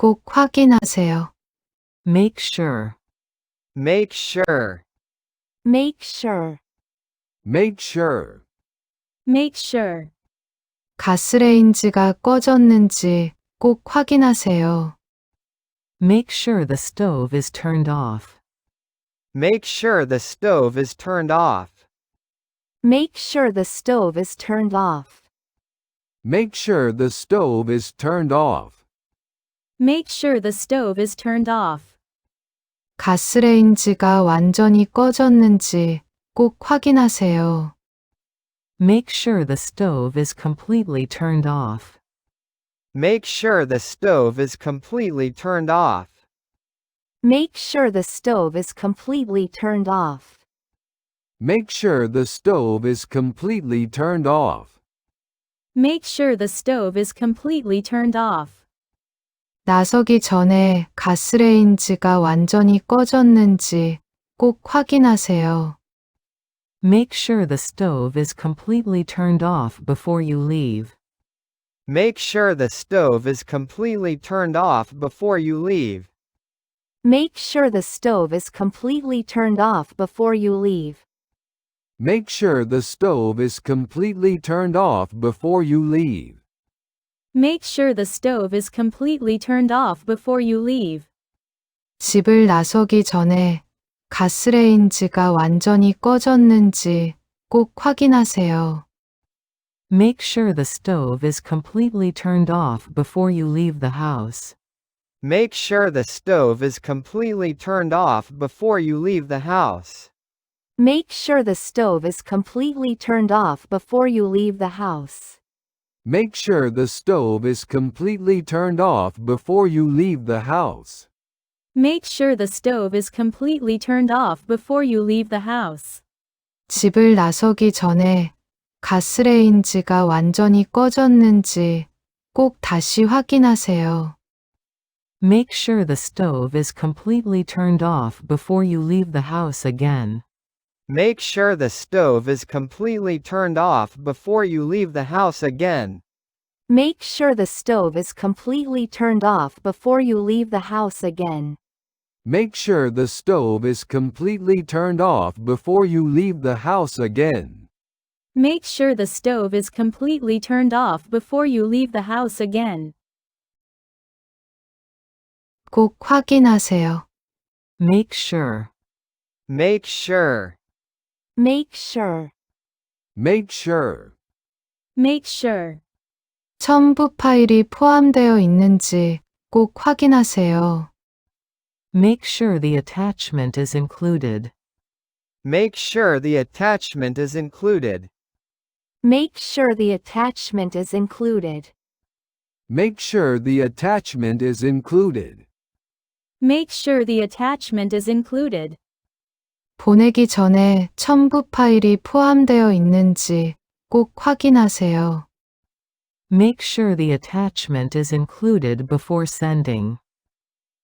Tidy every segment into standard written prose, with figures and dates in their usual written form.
꼭 확인하세요. Make sure. Make sure. Make sure. Make sure. Make sure. 가스레인지가 꺼졌는지 꼭 확인하세요. Make sure the stove is turned off. Make sure the stove is turned off. Make sure the stove is turned off. Make sure the stove is turned off. Make sure the stove is turned off. 가스레인지가 완전히 꺼졌는지 꼭 확인하세요. Make sure the stove is completely turned off. Make sure the stove is completely turned off. Make sure the stove is completely turned off. Make sure the stove is completely turned off. Make sure the stove is completely turned off. 나서기 전에 가스레인지가 완전히 꺼졌는지 꼭 확인하세요. Make sure the stove is completely turned off before you leave. Make sure the stove is completely turned off before you leave. Make sure the stove is completely turned off before you leave. Make sure the stove is completely turned off before you leave. Make sure the stove is completely turned off before you leave. 집을 나서기 전에 가스레인지가 완전히 꺼졌는지 꼭 확인하세요. Make sure the stove is completely turned off before you leave the house. Make sure the stove is completely turned off before you leave the house. Make sure the stove is completely turned off before you leave the house. Make sure the stove is completely turned off before you leave the house. Make sure the stove is completely turned off before you leave the house. 집을 나서기 전에 가스레인지가 완전히 꺼졌는지 꼭 다시 확인하세요. Make sure the stove is completely turned off before you leave the house again. Make sure the stove is completely turned off before you leave the house again. Make sure the stove is completely turned off before you leave the house again. Make sure the stove is completely turned off before you leave the house again. Make sure the stove is completely turned off before you leave the house again. 꼭 확인하세요. Make sure. Make sure. Make sure. Make sure. Make sure. 첨부 파일이 포함되어 있는지 꼭 확인하세요. Make sure the attachment is included. Make sure the attachment is included. Make sure the attachment is included. Make sure the attachment is included. Make sure the attachment is included. 보내기 전에 첨부 파일이 포함되어 있는지 꼭 확인하세요. Make sure the attachment is included before sending.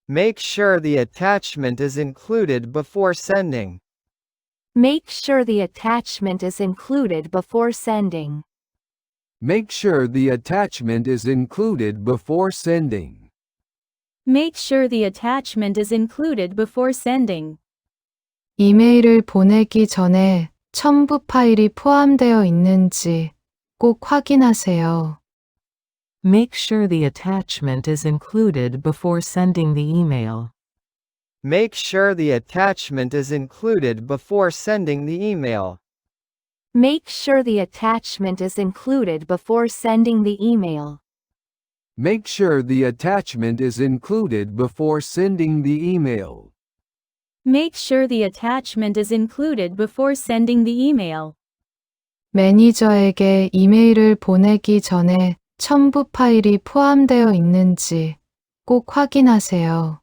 Make sure the attachment is included before sending. Make sure the attachment is included before sending. Make sure the attachment is included before sending. Make sure the attachment is included before sending. 이메일을 보내기 전에 첨부 파일이 포함되어 있는지 꼭 확인하세요. Make sure the attachment is included before sending the email. Make sure the attachment is included before sending the email. Make sure the attachment is included before sending the email. Make sure the attachment is included before sending the email. Make sure the attachment is included before sending the email. 매니저에게 이메일을 보내기 전에 첨부 파일이 포함되어 있는지 꼭 확인하세요.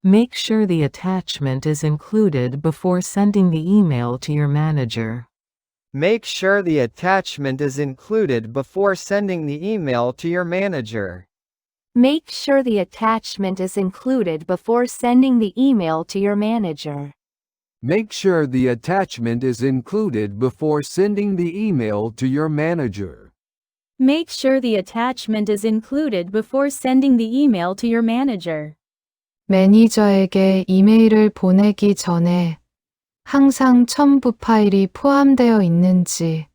Make sure the attachment is included before sending the email to your manager. Make sure the attachment is included before sending the email to your manager. Make sure the attachment is included before sending the email to your manager. Make sure the attachment is included before sending the email to your manager. Make sure the attachment is included before sending the email to your manager. 매니저에게 이메일을 보내기 전에 항상 첨부 파일이 포함되어 있는지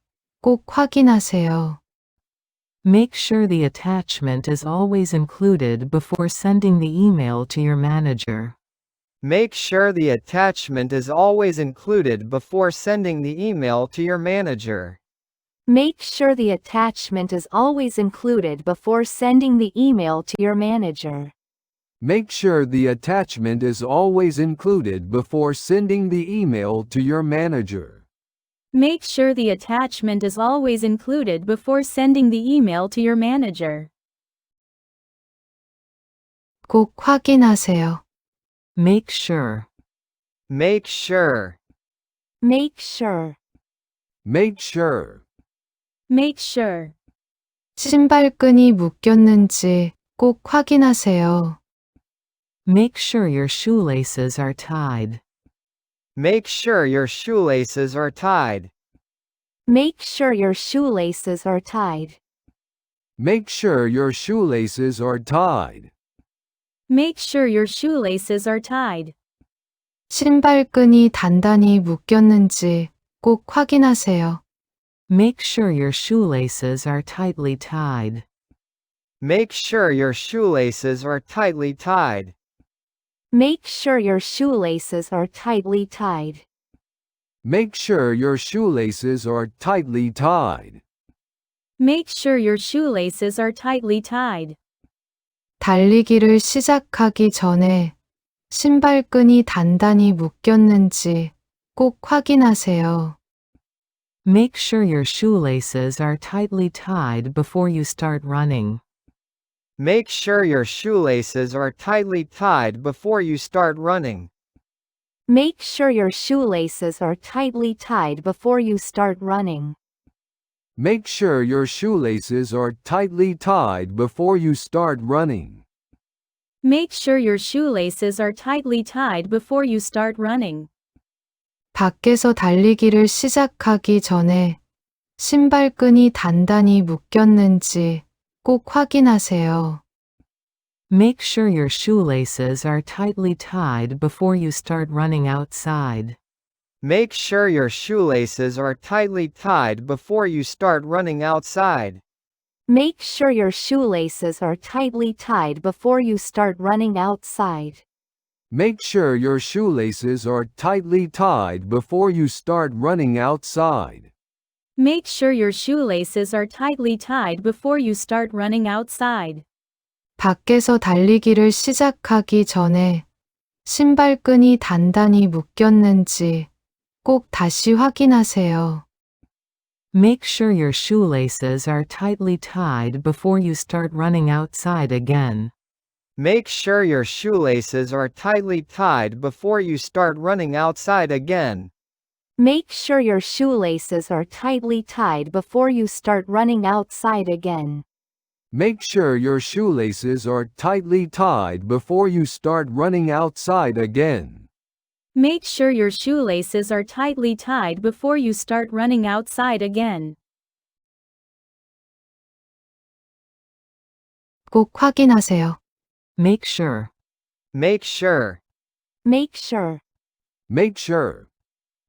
꼭 확인하세요. Make sure the attachment is always included before sending the email to your manager. Make sure the attachment is always included before sending the email to your manager. Make sure the attachment is always included before sending the email to your manager. Make sure the attachment is always included before sending the email to your manager. Make sure the attachment is always included before sending the email to your manager. 꼭 확인하세요. Make sure. Make sure. Make sure. Make sure. Make sure. 신발끈이 묶였는지 꼭 확인하세요. Make sure your shoelaces are tied. Make sure your shoelaces are tied. Make sure your shoelaces are tied. Make sure your shoelaces are tied. Make sure your shoelaces are tied. 신발끈이 단단히 묶였는지 꼭 확인하세요. Make sure your shoelaces are tightly tied. Make sure your shoelaces are tightly tied. Make sure your shoelaces are tightly tied. Make sure your shoelaces are tightly tied. Make sure your shoelaces are tightly tied. 달리기를 시작하기 전에 신발끈이 단단히 묶였는지 꼭 확인하세요. Make sure your shoelaces are tightly tied before you start running. Make sure your shoelaces are tightly tied before you start running. Make sure your shoelaces are tightly tied before you start running. Make sure your shoelaces are tightly tied before you start running. Make sure your shoelaces are tightly tied before you start running. 밖에서 달리기를 시작하기 전에 신발끈이 단단히 묶였는지 꼭 확인하세요. Make sure your shoelaces are tightly tied before you start running outside. Make sure your shoelaces are tightly tied before you start running outside. Make sure your shoelaces are tightly tied before you start running outside. Make sure your shoelaces are tightly tied before you start running outside. Make sure your shoelaces are tightly tied before you start running outside. 밖에서 달리기를 시작하기 전에 신발끈이 단단히 묶였는지 꼭 다시 확인하세요. Make sure your shoelaces are tightly tied before you start running outside again. Make sure your shoelaces are tightly tied before you start running outside again. Make sure your shoelaces are tightly tied before you start running outside again. Make sure your shoelaces are tightly tied before you start running outside again. Make sure your shoelaces are tightly tied before you start running outside again. 꼭 확인하세요. Make sure. Make sure. Make sure. Make sure.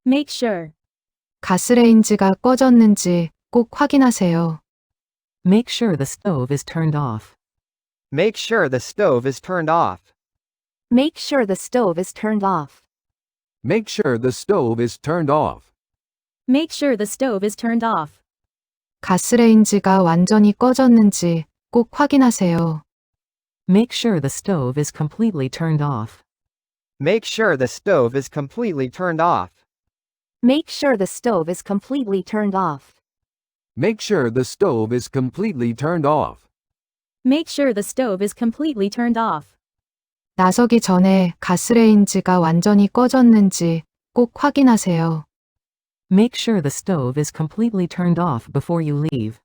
Make sure. 가스레인지가 꺼졌는지 꼭 확인하세요. Make sure the stove is turned off. Make sure the stove is turned off. Make sure the stove is turned off. Make sure the stove is turned off. Make sure the stove is turned off. 가스레인지가 완전히 꺼졌는지 꼭 확인하세요. Make sure the stove is completely turned off. Make sure the stove is completely turned off. Make sure the stove is completely turned off. Make sure the stove is completely turned off. Make sure the stove is completely turned off. 나서기 전에 가스레인지가 완전히 꺼졌는지 꼭 확인하세요. Make sure the stove is completely turned off before you leave.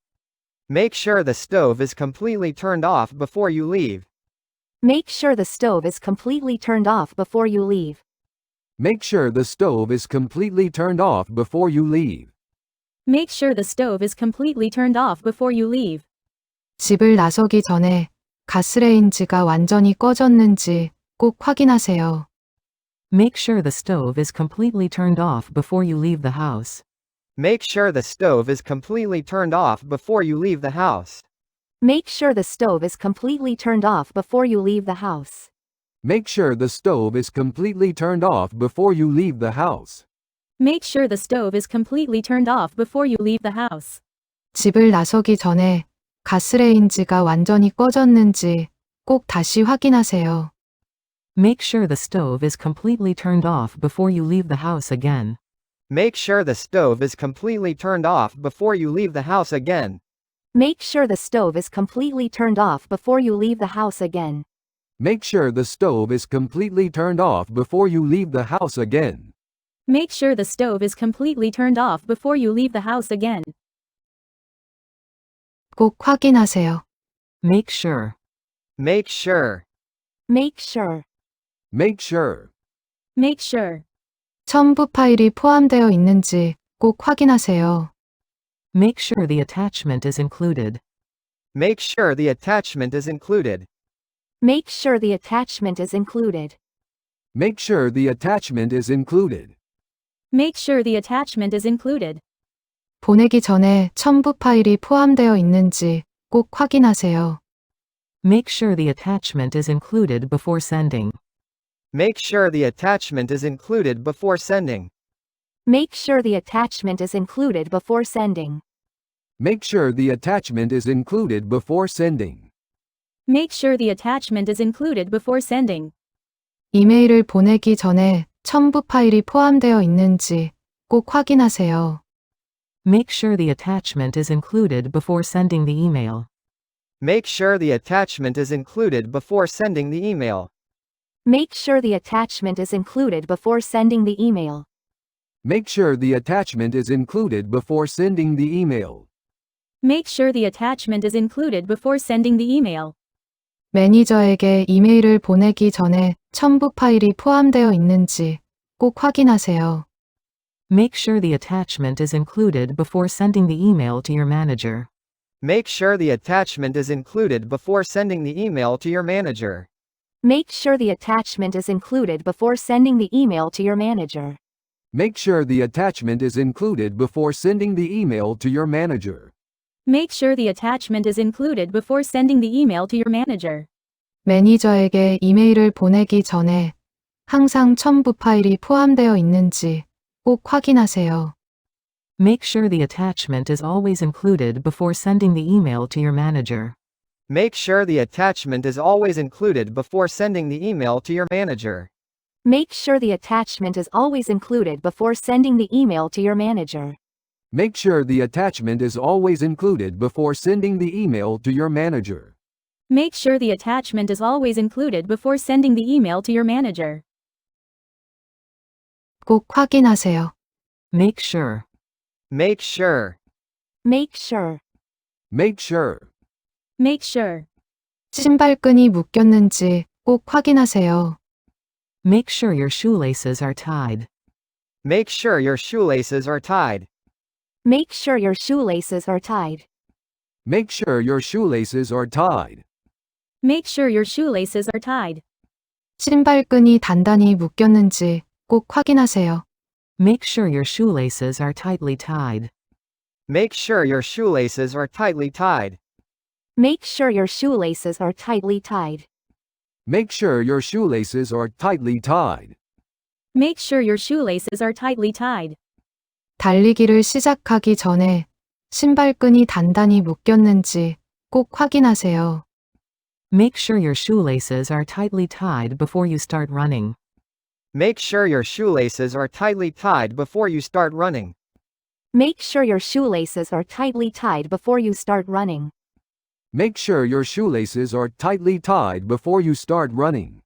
Make sure the stove is completely turned off before you leave. Make sure the stove is completely turned off before you leave. Make sure the stove is completely turned off before you leave. Make sure the stove is completely turned off before you leave. 집을 나서기 전에 가스레인지가 완전히 꺼졌는지 꼭 확인하세요. Make sure the stove is completely turned off before you leave the house. Make sure the stove is completely turned off before you leave the house. Make sure the stove is completely turned off before you leave the house. Make sure the stove is completely turned off before you leave the house. Make sure the stove is completely turned off before you leave the house. 집을 나서기 전에 가스레인지가 완전히 꺼졌는지 꼭 다시 확인하세요. Make sure the stove is completely turned off before you leave the house again. Make sure the stove is completely turned off before you leave the house again. Make sure the stove is completely turned off before you leave the house again. Make sure the stove is completely turned off before you leave the house again. Make sure the stove is completely turned off before you leave the house again. 꼭 확인하세요. Make sure. Make sure. Make sure. Make sure. Make sure. 첨부 파일이 포함되어 있는지 꼭 확인하세요. Make sure the attachment is included. Make sure the attachment is included. Make sure the attachment is included. Make sure the attachment is included. Make sure the attachment is included. 보내기 전에 첨부 파일이 포함되어 있는지 꼭 확인하세요. Make sure the attachment is included before sending. Make sure the attachment is included before sending. Make sure the attachment is included before sending. Make sure the attachment is included before sending. Make sure the attachment is included before sending. 이메일을 보내기 전에 첨부 파일이 포함되어 있는지 꼭 확인하세요. Make sure the attachment is included before sending the email. Make sure the attachment is included before sending the email. Make sure the attachment is included before sending the email. Make sure the attachment is included before sending the email. Make sure the attachment is included before sending the email. 매니저에게 이메일을 보내기 전에 첨부 파일이 포함되어 있는지 꼭 확인하세요. Make sure the attachment is included before sending the email to your manager. Make sure the attachment is included before sending the email to your manager. Make sure the attachment is included before sending the email to your manager. Make sure the attachment is included before sending the email to your manager. Make sure the attachment is included before sending the email to your manager. 매니저에게 이메일을 보내기 전에 항상 첨부 파일이 포함되어 있는지 꼭 확인하세요. Make sure the attachment is always included before sending the email to your manager. Make sure the attachment is always included before sending the email to your manager. Make sure the attachment is always included before sending the email to your manager. Make sure the attachment is always included before sending the email to your manager. Make sure the attachment is always included before sending the email to your manager. 꼭 확인하세요. Make sure. Make sure. Make sure. Make sure. Make sure. 신발끈이 묶였는지 꼭 확인하세요. Make sure your shoelaces are tied. Make sure your shoelaces are tied. Make sure your shoelaces are tied. Make sure your shoelaces are tied. Make sure your shoelaces are tied. 신발끈이 단단히 묶였는지 꼭 확인하세요. Make sure your shoelaces are tightly tied. Make sure your shoelaces are tightly tied. Make sure your shoelaces are tightly tied. Make sure your shoelaces are tightly tied. Make sure your shoelaces are tightly tied. 달리기를 시작하기 전에 신발끈이 단단히 묶였는지 꼭 확인하세요. Make sure your shoelaces are tightly tied before you start running. Make sure your shoelaces are tightly tied before you start running. Make sure your shoelaces are tightly tied before you start running. Make sure your shoelaces are tightly tied before you start running.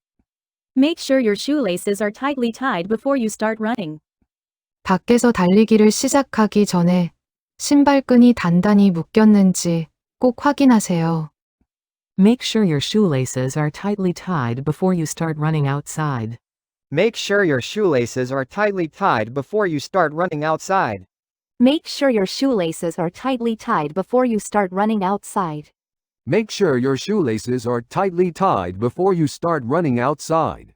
Make sure your shoelaces are tightly tied before you start running. 밖에서 달리기를 시작하기 전에 신발끈이 단단히 묶였는지 꼭 확인하세요. Make sure your shoelaces are tightly tied before you start running outside. Make sure your shoelaces are tightly tied before you start running outside. Make sure your shoelaces are tightly tied before you start running outside. Make sure your shoelaces are tightly tied before you start running outside.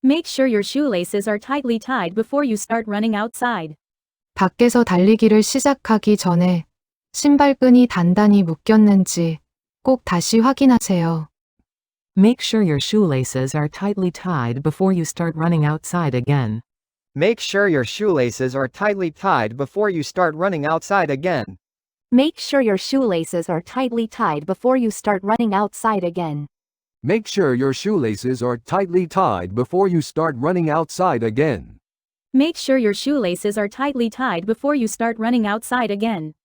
Make sure your shoelaces are tightly tied before you start running outside. 밖에서 달리기를 시작하기 전에 신발끈이 단단히 묶였는지 꼭 다시 확인하세요. Make sure your shoelaces are tightly tied before you start running outside again. Make sure your shoelaces are tightly tied before you start running outside again. Make sure your shoelaces are tightly tied before you start running outside again. Make sure your shoelaces are tightly tied before you start running outside again. Make sure your shoelaces are tightly tied before you start running outside again.